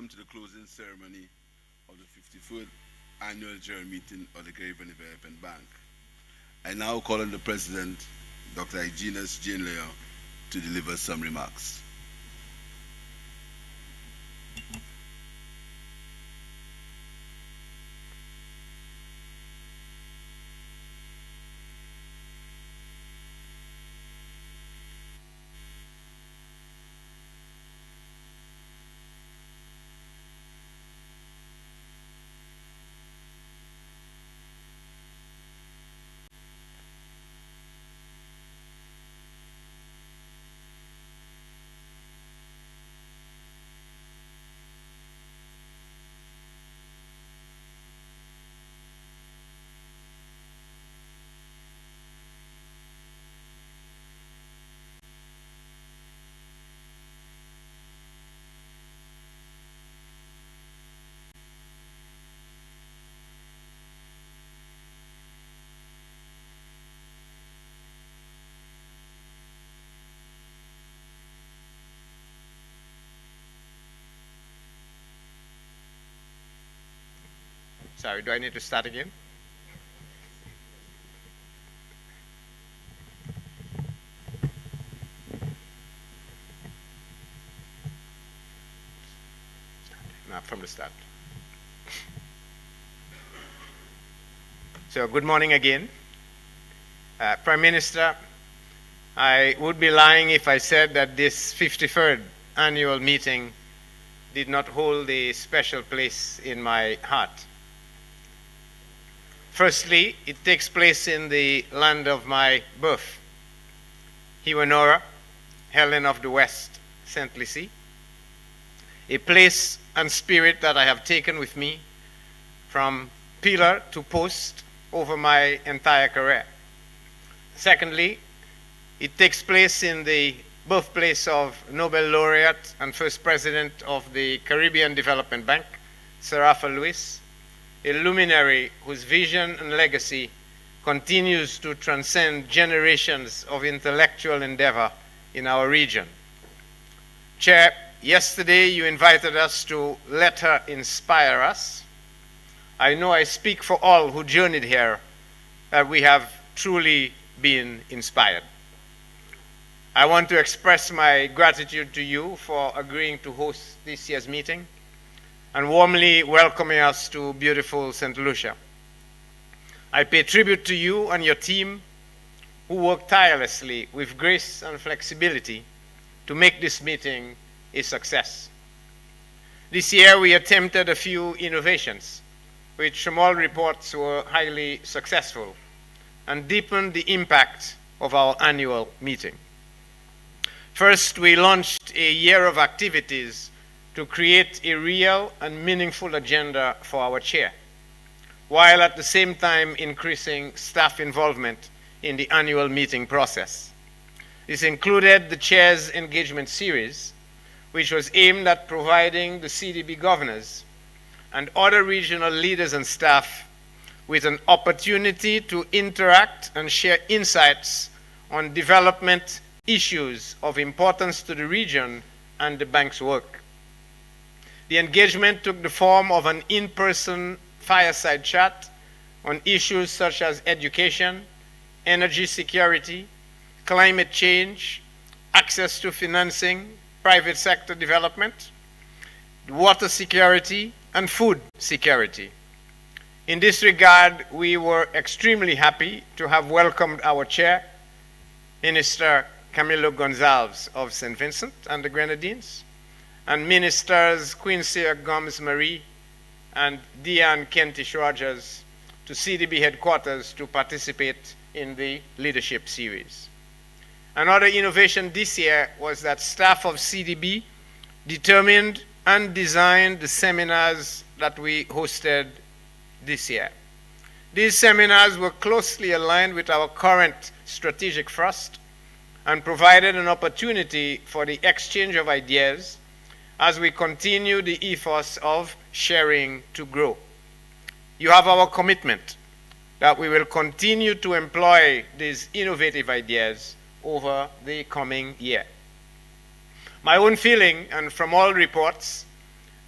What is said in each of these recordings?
come to the closing ceremony of the 54th Annual General Meeting of the Caribbean Development Bank. I now call on the President, Dr. Hyginus Jane Leon, to deliver some remarks. Sorry, do I need to start again? No, from the start. So, good morning again. Prime Minister, I would be lying if I said that this 53rd annual meeting did not hold a special place in my heart. Firstly, it takes place in the land of my birth, Hiwanora, Helen of the West, St. Lucie, a place and spirit that I have taken with me from pillar to post over my entire career. Secondly, it takes place in the birthplace of Nobel laureate and first president of the Caribbean Development Bank, Sir Arthur Lewis, a luminary whose vision and legacy continues to transcend generations of intellectual endeavor in our region. Chair, yesterday you invited us to let her inspire us. I know I speak for all who journeyed here that we have truly been inspired. I want to express my gratitude to you for agreeing to host this year's meeting and warmly welcoming us to beautiful St. Lucia. I pay tribute to you and your team who worked tirelessly with grace and flexibility to make this meeting a success. This year we attempted a few innovations, which from all reports were highly successful and deepened the impact of our annual meeting. First, we launched a year of activities to create a real and meaningful agenda for our chair, while at the same time increasing staff involvement in the annual meeting process. This included the chair's engagement series, which was aimed at providing the CDB governors and other regional leaders and staff with an opportunity to interact and share insights on development issues of importance to the region and the bank's work. The engagement took the form of an in-person fireside chat on issues such as education, energy security, climate change, access to financing, private sector development, water security, and food security. In this regard, we were extremely happy to have welcomed our chair, Minister Camilo Gonzalez of St. Vincent and the Grenadines, and Ministers Quincy Gomes-Marie and Diane Kentish-Rogers to CDB headquarters to participate in the leadership series. Another innovation this year was that staff of CDB determined and designed the seminars that we hosted this year. These seminars were closely aligned with our current strategic thrust and provided an opportunity for the exchange of ideas as we continue the ethos of sharing to grow. You have our commitment that we will continue to employ these innovative ideas over the coming year. My own feeling, and from all reports,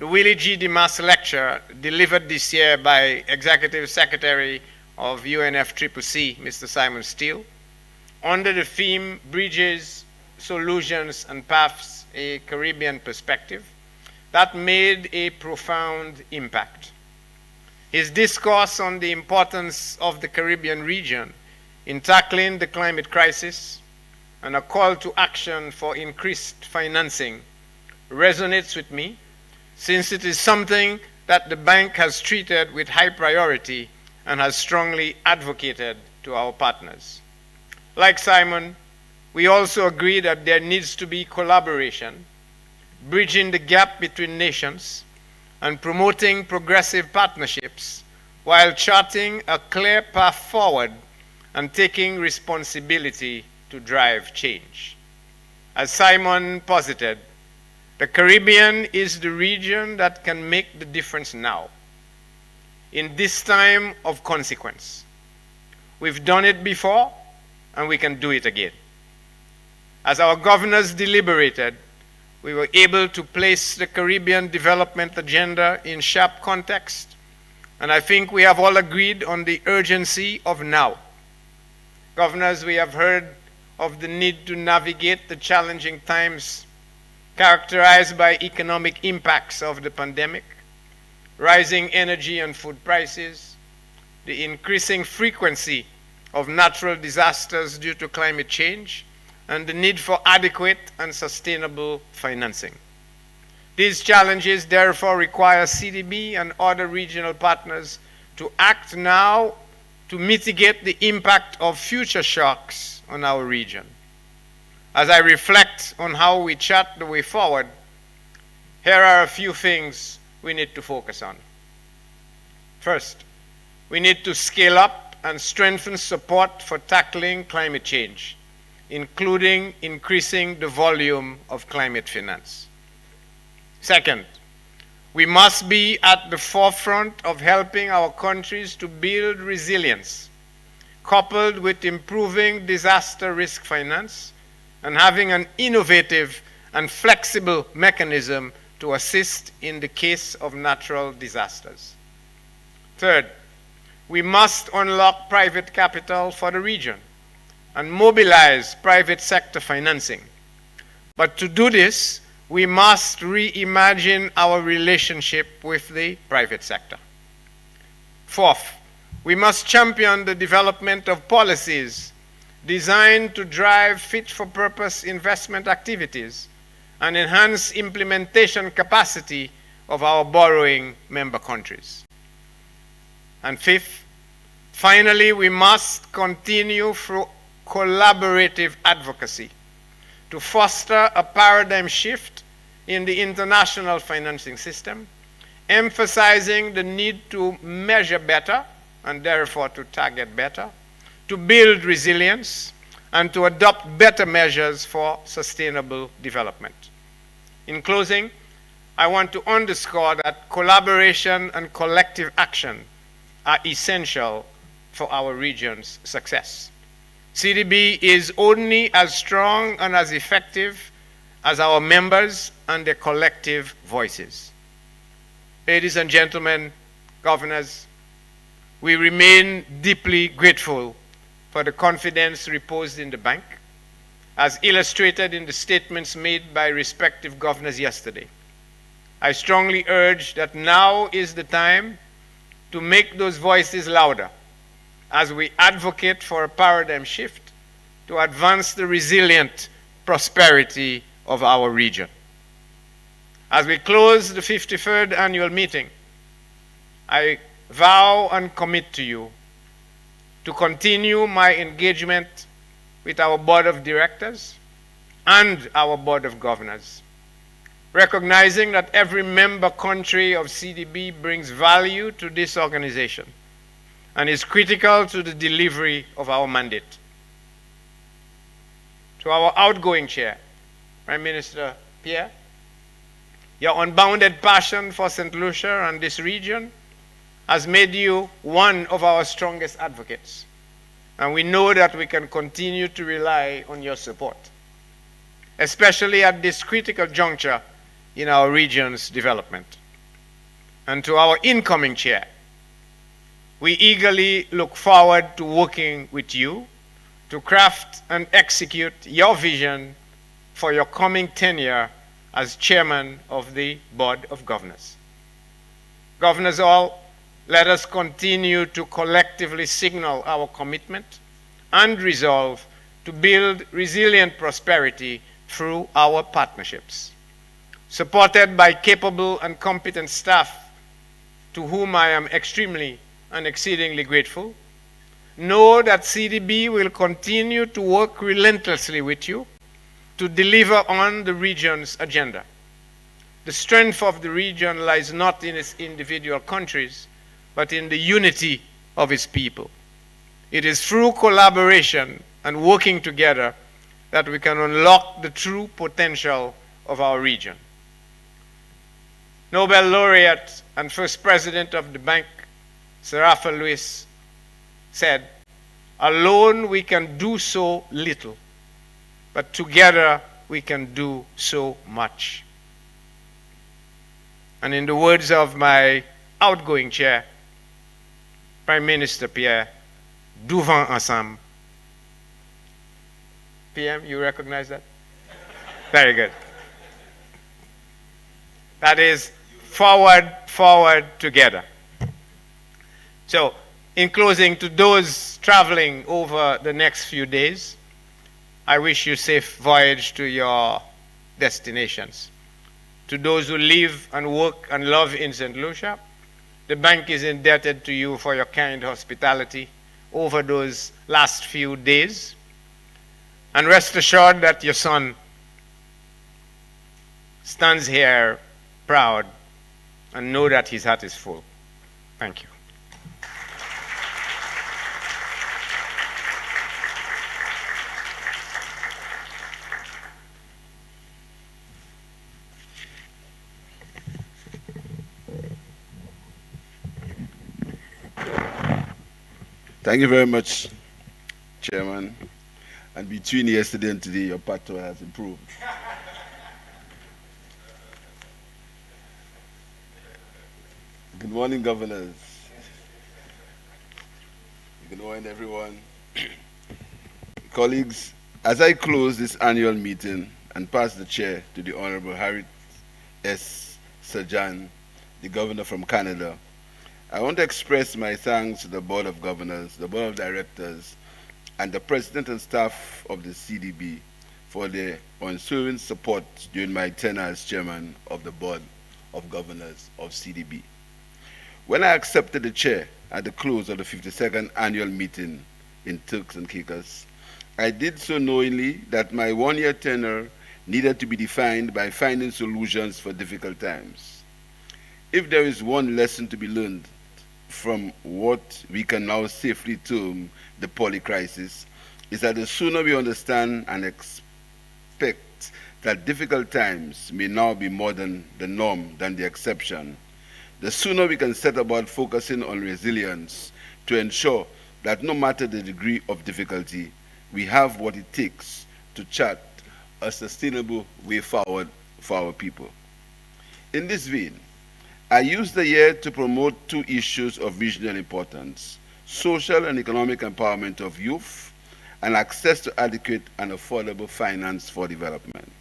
the Willie G. Dimas Lecture delivered this year by Executive Secretary of UNFCCC, Mr. Simon Steele, under the theme Bridges, Solutions and Paths, a Caribbean Perspective, that made a profound impact. His discourse on the importance of the Caribbean region in tackling the climate crisis and a call to action for increased financing resonates with me, since it is something that the bank has treated with high priority and has strongly advocated to our partners. Like Simon, we also agree that there needs to be collaboration, bridging the gap between nations and promoting progressive partnerships while charting a clear path forward and taking responsibility to drive change. As Simon posited, the Caribbean is the region that can make the difference now, in this time of consequence. We've done it before, and we can do it again. As our governors deliberated, we were able to place the Caribbean development agenda in sharp context, and I think we have all agreed on the urgency of now. Governors, we have heard of the need to navigate the challenging times characterized by economic impacts of the pandemic, rising energy and food prices, the increasing frequency of natural disasters due to climate change, and the need for adequate and sustainable financing. These challenges therefore require CDB and other regional partners to act now to mitigate the impact of future shocks on our region. As I reflect on how we chart the way forward, here are a few things we need to focus on. First, we need to scale up and strengthen support for tackling climate change, including increasing the volume of climate finance. Second, we must be at the forefront of helping our countries to build resilience, coupled with improving disaster risk finance and having an innovative and flexible mechanism to assist in the case of natural disasters. Third, we must unlock private capital for the region and mobilize private sector financing. But to do this, we must reimagine our relationship with the private sector. Fourth, we must champion the development of policies designed to drive fit-for-purpose investment activities and enhance implementation capacity of our borrowing member countries. And fifth, finally, we must continue through collaborative advocacy to foster a paradigm shift in the international financing system, emphasizing the need to measure better and therefore to target better, to build resilience, and to adopt better measures for sustainable development. In closing, I want to underscore that collaboration and collective action are essential for our region's success. CDB is only as strong and as effective as our members and their collective voices. Ladies and gentlemen, governors, we remain deeply grateful for the confidence reposed in the bank, as illustrated in the statements made by respective governors yesterday. I strongly urge that now is the time to make those voices louder as we advocate for a paradigm shift to advance the resilient prosperity of our region. As we close the 53rd annual meeting, I vow and commit to you to continue my engagement with our Board of Directors and our Board of Governors, recognizing that every member country of CDB brings value to this organization and is critical to the delivery of our mandate. To our outgoing chair, Prime Minister Pierre, your unbounded passion for St. Lucia and this region has made you one of our strongest advocates, and we know that we can continue to rely on your support, especially at this critical juncture in our region's development. and to our incoming chair, we eagerly look forward to working with you to craft and execute your vision for your coming tenure as chairman of the Board of Governors. Governors all, let us continue to collectively signal our commitment and resolve to build resilient prosperity through our partnerships. Supported by capable and competent staff to whom I am extremely and exceedingly grateful, know that CDB will continue to work relentlessly with you to deliver on the region's agenda. The strength of the region lies not in its individual countries, but in the unity of its people. It is through collaboration and working together that we can unlock the true potential of our region. Nobel laureate and first president of the bank, Sir Arthur Lewis, said, "Alone we can do so little, but together we can do so much." And in the words of my outgoing chair, Prime Minister Pierre, "Du vent ensemble." PM, you recognize that? Very good. That is forward together. So, in closing, to those traveling over the next few days, I wish you safe voyage to your destinations. To those who live and work and love in St. Lucia, the bank is indebted to you for your kind hospitality over those last few days. And rest assured that your son stands here proud and know that his heart is full. Thank you. Thank you very much, Chairman. And between yesterday and today, your patois has improved. Good morning, governors. Good morning, everyone. Colleagues, as I close this annual meeting and pass the chair to the Honorable Harriet S. Sajan, the Governor from Canada, I want to express my thanks to the Board of Governors, the Board of Directors, and the President and staff of the CDB for their ensuing support during my tenure as Chairman of the Board of Governors of CDB. When I accepted the chair at the close of the 52nd annual meeting in Turks and Caicos, I did so knowingly that my one-year tenure needed to be defined by finding solutions for difficult times. If there is one lesson to be learned from what we can now safely term the poly-crisis, is that the sooner we understand and expect that difficult times may now be more than the norm than the exception, the sooner we can set about focusing on resilience to ensure that no matter the degree of difficulty, we have what it takes to chart a sustainable way forward for our people. In this vein, I used the year to promote two issues of regional importance: social and economic empowerment of youth, and access to adequate and affordable finance for development.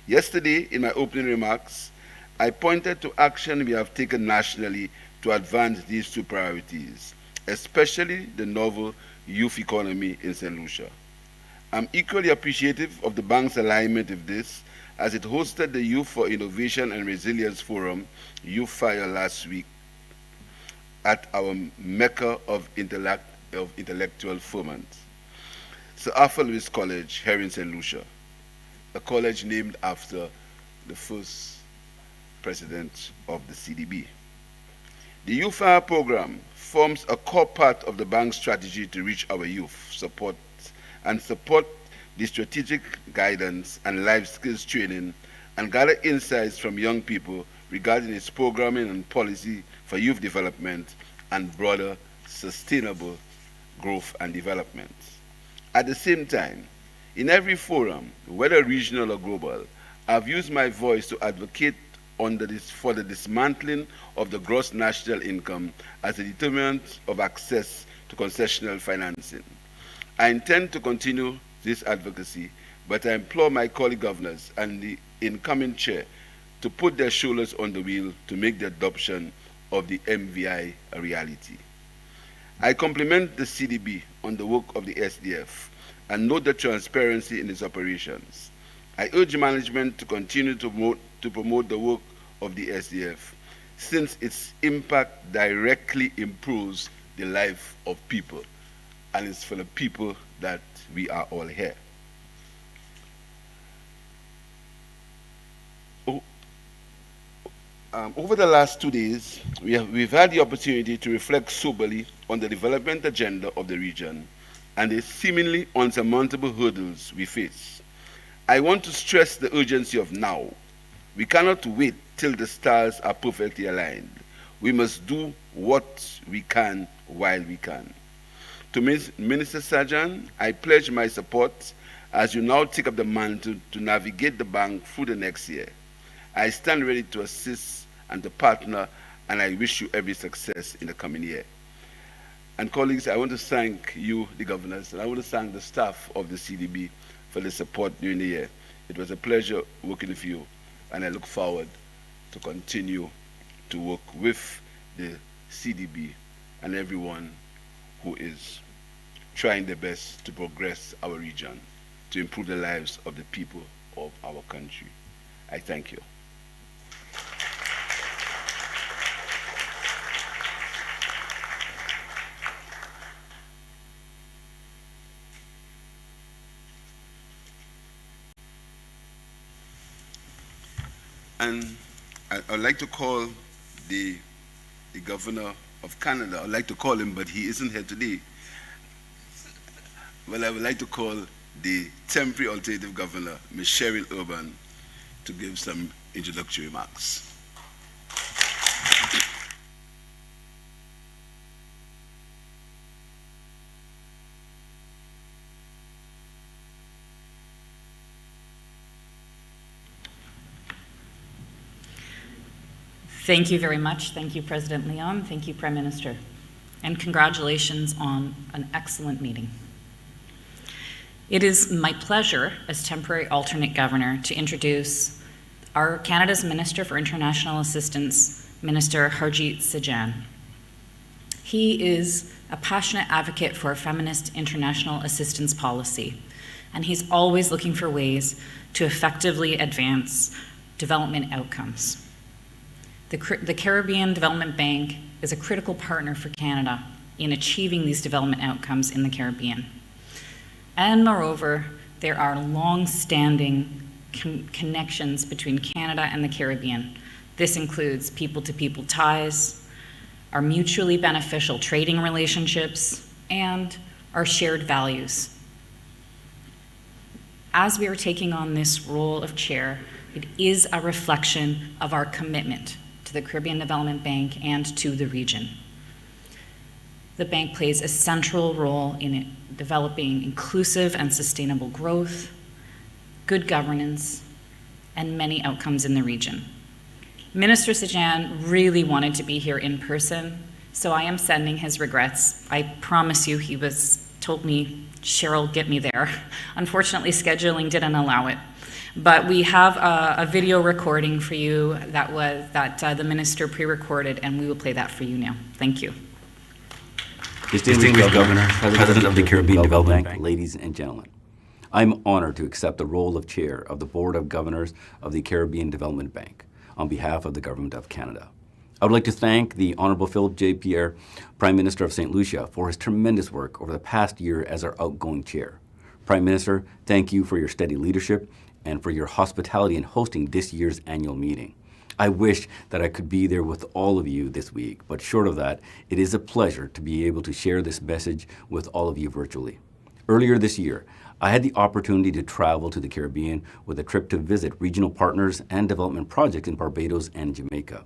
Yesterday, in my opening remarks, I pointed to action we have taken nationally to advance these two priorities, especially the novel youth economy in St. Lucia. I'm equally appreciative of the bank's alignment with this, as it hosted the Youth for Innovation and Resilience Forum, Youth Fire, last week at our Mecca of intellectual ferment, Sir Arthur Lewis College here in St. Lucia, a college named after the first president of the CDB. The Youth Fire program forms a core part of the bank's strategy to reach our youth, support the strategic guidance and life skills training, and gather insights from young people regarding its programming and policy for youth development and broader sustainable growth and development. At the same time, in every forum, whether regional or global, I've used my voice to advocate for the dismantling of the gross national income as a determinant of access to concessional financing. I intend to continue this advocacy, but I implore my colleague governors and the incoming chair to put their shoulders on the wheel to make the adoption of the MVI a reality. I compliment the CDB on the work of the SDF and note the transparency in its operations. I urge management to continue to promote the work of the SDF, since its impact directly improves the life of people, and it's for the people that we are all here. Over the last 2 days, we've had the opportunity to reflect soberly on the development agenda of the region and the seemingly unsurmountable hurdles we face. I want to stress the urgency of now. We cannot wait till the stars are perfectly aligned. We must do what we can while we can. To Minister Sajan, I pledge my support as you now take up the mantle to navigate the bank through the next year. I stand ready to assist and to partner, and I wish you every success in the coming year. And colleagues, I want to thank you, the governors, and I want to thank the staff of the CDB for the support during the year. It was a pleasure working with you, and I look forward to continue to work with the CDB and everyone who is trying their best to progress our region, to improve the lives of the people of our country. I thank you. And I'd like to call the governor of Canada. I'd like to call him, but he isn't here today. Well, I would like to call the temporary alternative governor, Ms. Cheryl Urban, to give some introductory remarks. Thank you very much. Thank you, President Leon. Thank you, Prime Minister. And congratulations on an excellent meeting. It is my pleasure as temporary alternate governor to introduce our Canada's Minister for International Assistance, Minister Harjit Sajjan. He is a passionate advocate for a feminist international assistance policy, and he's always looking for ways to effectively advance development outcomes. The Caribbean Development Bank is a critical partner for Canada in achieving these development outcomes in the Caribbean. And moreover, there are long-standing connections between Canada and the Caribbean. This includes people-to-people ties, our mutually beneficial trading relationships, and our shared values. As we are taking on this role of chair, it is a reflection of our commitment to the Caribbean Development Bank and to the region. The bank plays a central role in developing inclusive and sustainable growth, good governance, and many outcomes in the region. Minister Sajjan really wanted to be here in person, so I am sending his regrets. I promise you, he told me, Cheryl, get me there. Unfortunately, scheduling didn't allow it. But we have a video recording for you that the minister pre-recorded, and we will play that for you now. Thank you. Distinguished Governor, President of the Caribbean Development Bank, ladies and gentlemen, I'm honored to accept the role of Chair of the Board of Governors of the Caribbean Development Bank on behalf of the Government of Canada. I would like to thank the Honorable Philip J. Pierre, Prime Minister of St. Lucia, for his tremendous work over the past year as our outgoing Chair. Prime Minister, thank you for your steady leadership and for your hospitality in hosting this year's annual meeting. I wish that I could be there with all of you this week, but short of that, it is a pleasure to be able to share this message with all of you virtually. Earlier this year, I had the opportunity to travel to the Caribbean with a trip to visit regional partners and development projects in Barbados and Jamaica.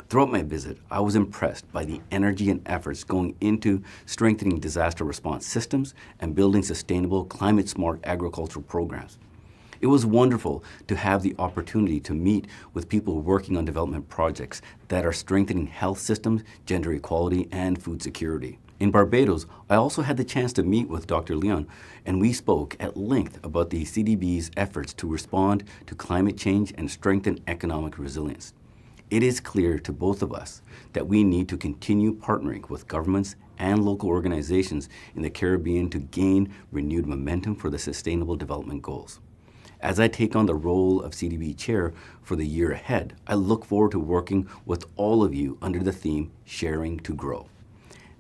Throughout my visit, I was impressed by the energy and efforts going into strengthening disaster response systems and building sustainable, climate-smart agricultural programs. It was wonderful to have the opportunity to meet with people working on development projects that are strengthening health systems, gender equality, and food security. In Barbados, I also had the chance to meet with Dr. Leon, and we spoke at length about the CDB's efforts to respond to climate change and strengthen economic resilience. It is clear to both of us that we need to continue partnering with governments and local organizations in the Caribbean to gain renewed momentum for the Sustainable Development Goals. As I take on the role of CDB Chair for the year ahead, I look forward to working with all of you under the theme Sharing to Grow.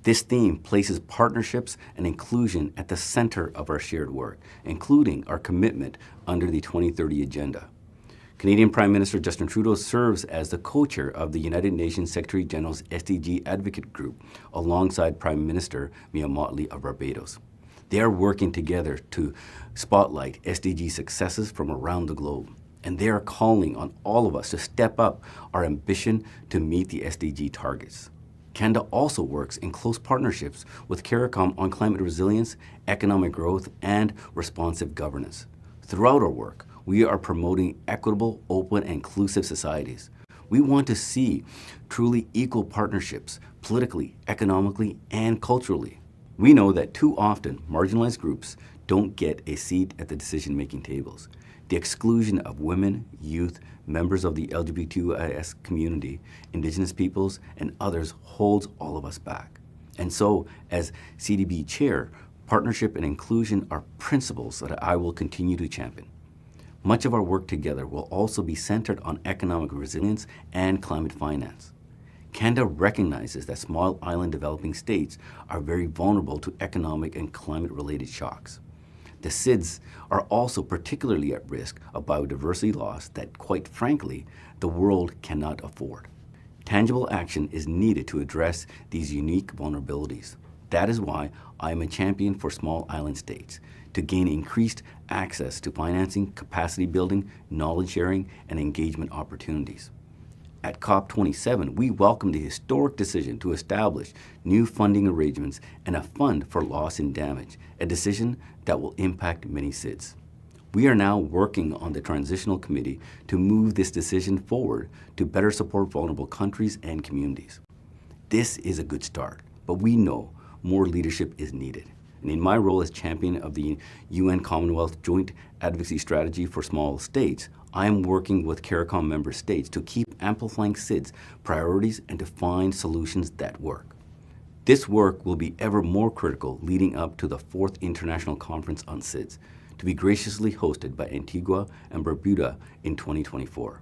This theme places partnerships and inclusion at the center of our shared work, including our commitment under the 2030 Agenda. Canadian Prime Minister Justin Trudeau serves as the co-chair of the United Nations Secretary General's SDG Advocate Group alongside Prime Minister Mia Mottley of Barbados. They are working together to spotlight SDG successes from around the globe, and they are calling on all of us to step up our ambition to meet the SDG targets. Canada also works in close partnerships with CARICOM on climate resilience, economic growth, and responsive governance. Throughout our work, we are promoting equitable, open, and inclusive societies. We want to see truly equal partnerships, politically, economically, and culturally. We know that too often, marginalized groups don't get a seat at the decision-making tables. The exclusion of women, youth, members of the LGBTQIS community, Indigenous peoples, and others holds all of us back. And so, as CDB Chair, partnership and inclusion are principles that I will continue to champion. Much of our work together will also be centered on economic resilience and climate finance. Canada recognizes that small island developing states are very vulnerable to economic and climate-related shocks. The SIDS are also particularly at risk of biodiversity loss that, quite frankly, the world cannot afford. Tangible action is needed to address these unique vulnerabilities. That is why I am a champion for small island states, to gain increased access to financing, capacity building, knowledge sharing, and engagement opportunities. At COP27, we welcomed the historic decision to establish new funding arrangements and a fund for loss and damage, a decision that will impact many SIDS. We are now working on the Transitional Committee to move this decision forward to better support vulnerable countries and communities. This is a good start, but we know more leadership is needed. And in my role as champion of the UN Commonwealth Joint Advocacy Strategy for Small States, I am working with CARICOM member states to keep amplifying SIDS priorities and to find solutions that work. This work will be ever more critical leading up to the 4th International Conference on SIDS, to be graciously hosted by Antigua and Barbuda in 2024.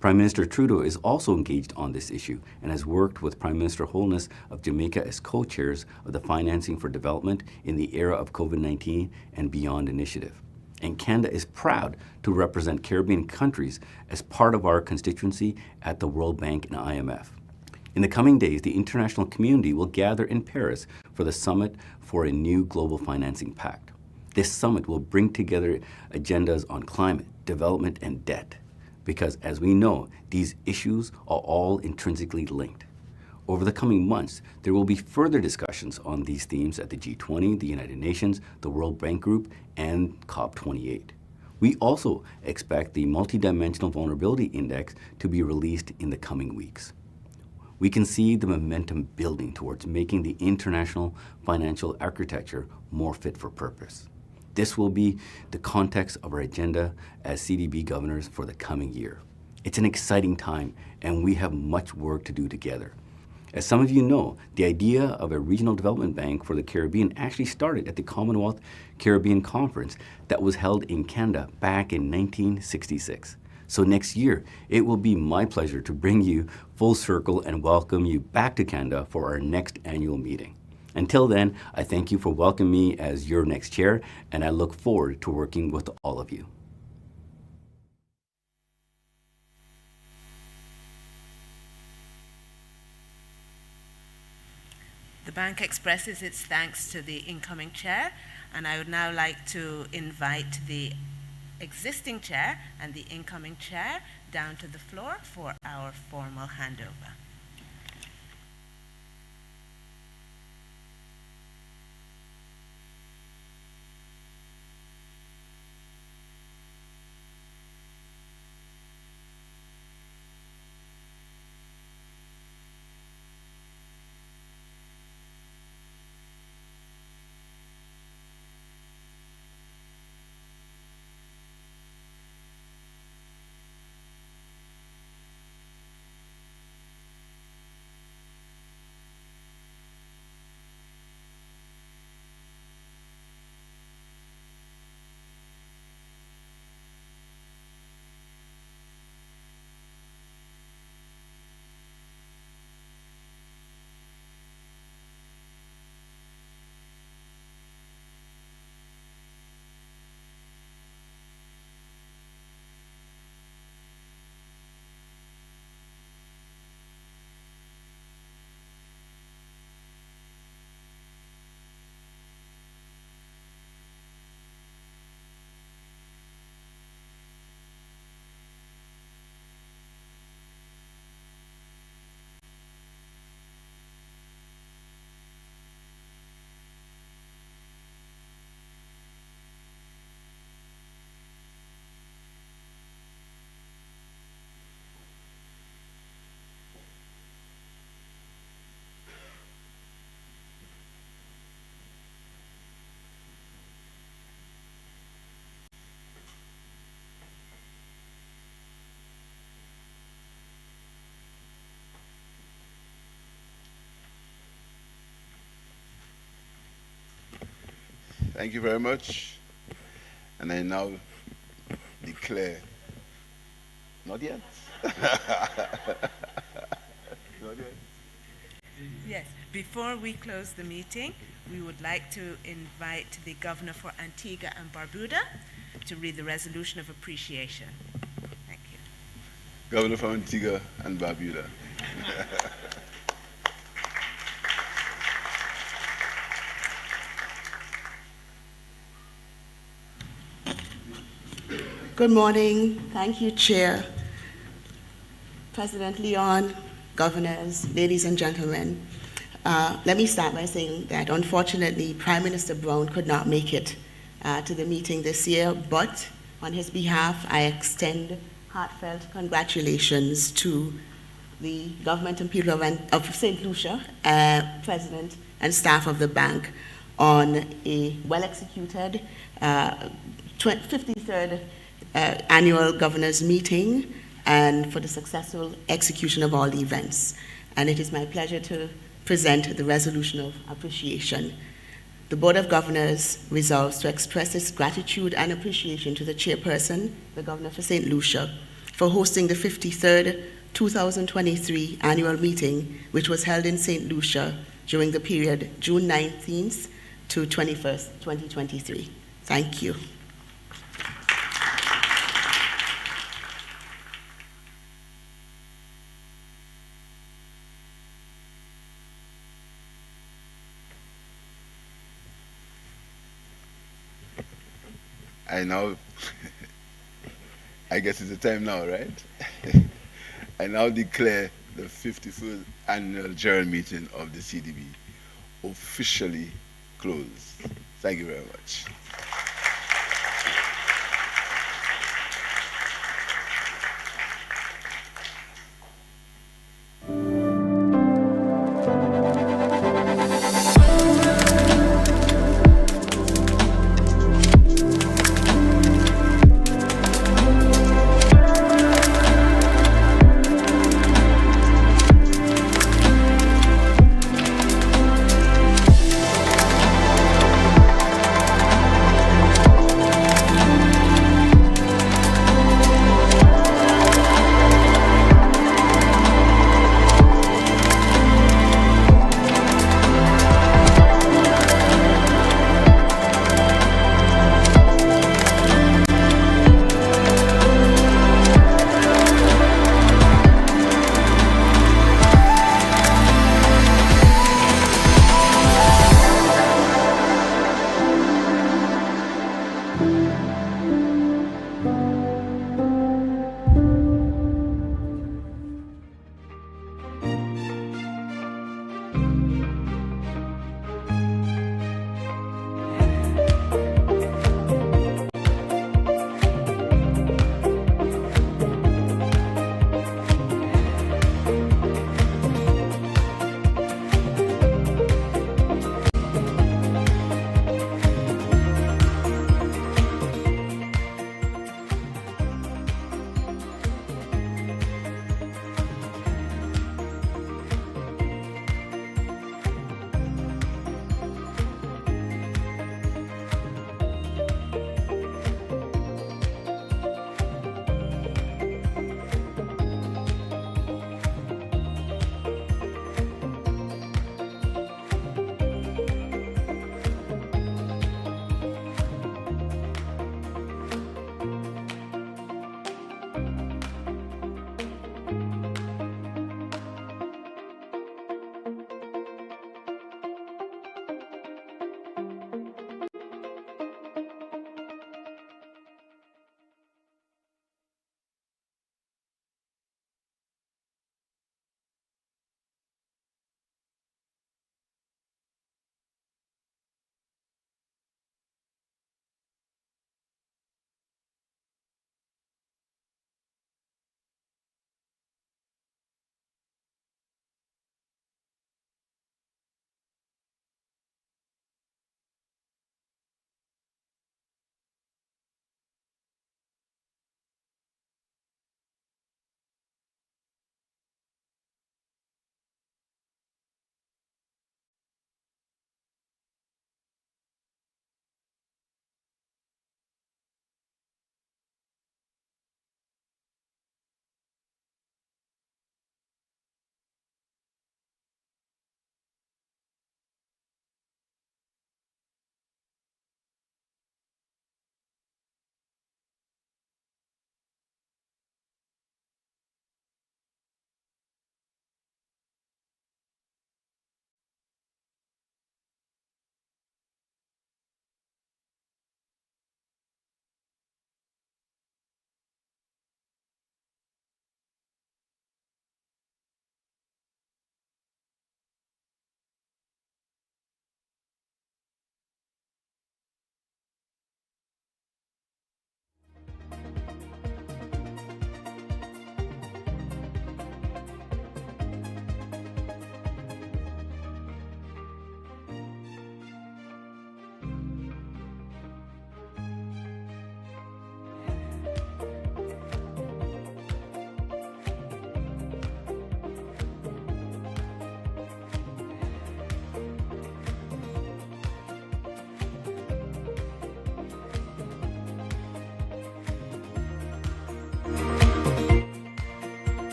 Prime Minister Trudeau is also engaged on this issue and has worked with Prime Minister Holness of Jamaica as co-chairs of the Financing for Development in the Era of COVID-19 and Beyond initiative. And Canada is proud to represent Caribbean countries as part of our constituency at the World Bank and IMF. In the coming days, the international community will gather in Paris for the Summit for a New Global Financing Pact. This summit will bring together agendas on climate, development, and debt, because as we know, these issues are all intrinsically linked. Over the coming months, there will be further discussions on these themes at the G20, the United Nations, the World Bank Group, and COP28. We also expect the Multidimensional Vulnerability Index to be released in the coming weeks. We can see the momentum building towards making the international financial architecture more fit for purpose. This will be the context of our agenda as CDB governors for the coming year. It's an exciting time, and we have much work to do together. As some of you know, the idea of a regional development bank for the Caribbean actually started at the Commonwealth Caribbean Conference that was held in Canada back in 1966. So next year, it will be my pleasure to bring you full circle and welcome you back to Canada for our next annual meeting. Until then, I thank you for welcoming me as your next chair, and I look forward to working with all of you. The bank expresses its thanks to the incoming chair, and I would now like to invite the existing chair and the incoming chair down to the floor for our formal handover. Thank you very much. And I now declare, not yet. Not yet. Yes, before we close the meeting, we would like to invite the Governor for Antigua and Barbuda to read the resolution of appreciation. Thank you. Governor from Antigua and Barbuda. Good morning. Thank you, Chair. President Leon, governors, ladies and gentlemen. Let me start by saying that unfortunately, Prime Minister Brown could not make it to the meeting this year, but on his behalf, I extend heartfelt congratulations to the government and people of St. Lucia, President and staff of the bank, on a well-executed 53rd annual governors meeting and for the successful execution of all the events. And it is my pleasure to present the resolution of appreciation. The Board of Governors resolves to express its gratitude and appreciation to the chairperson, the Governor for St. Lucia, for hosting the 53rd 2023 annual meeting, which was held in St. Lucia during the period June 19th to 21st, 2023. Thank you. I guess it's the time now, right? I now declare the 54th annual general meeting of the CDB officially closed. Thank you very much.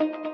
you.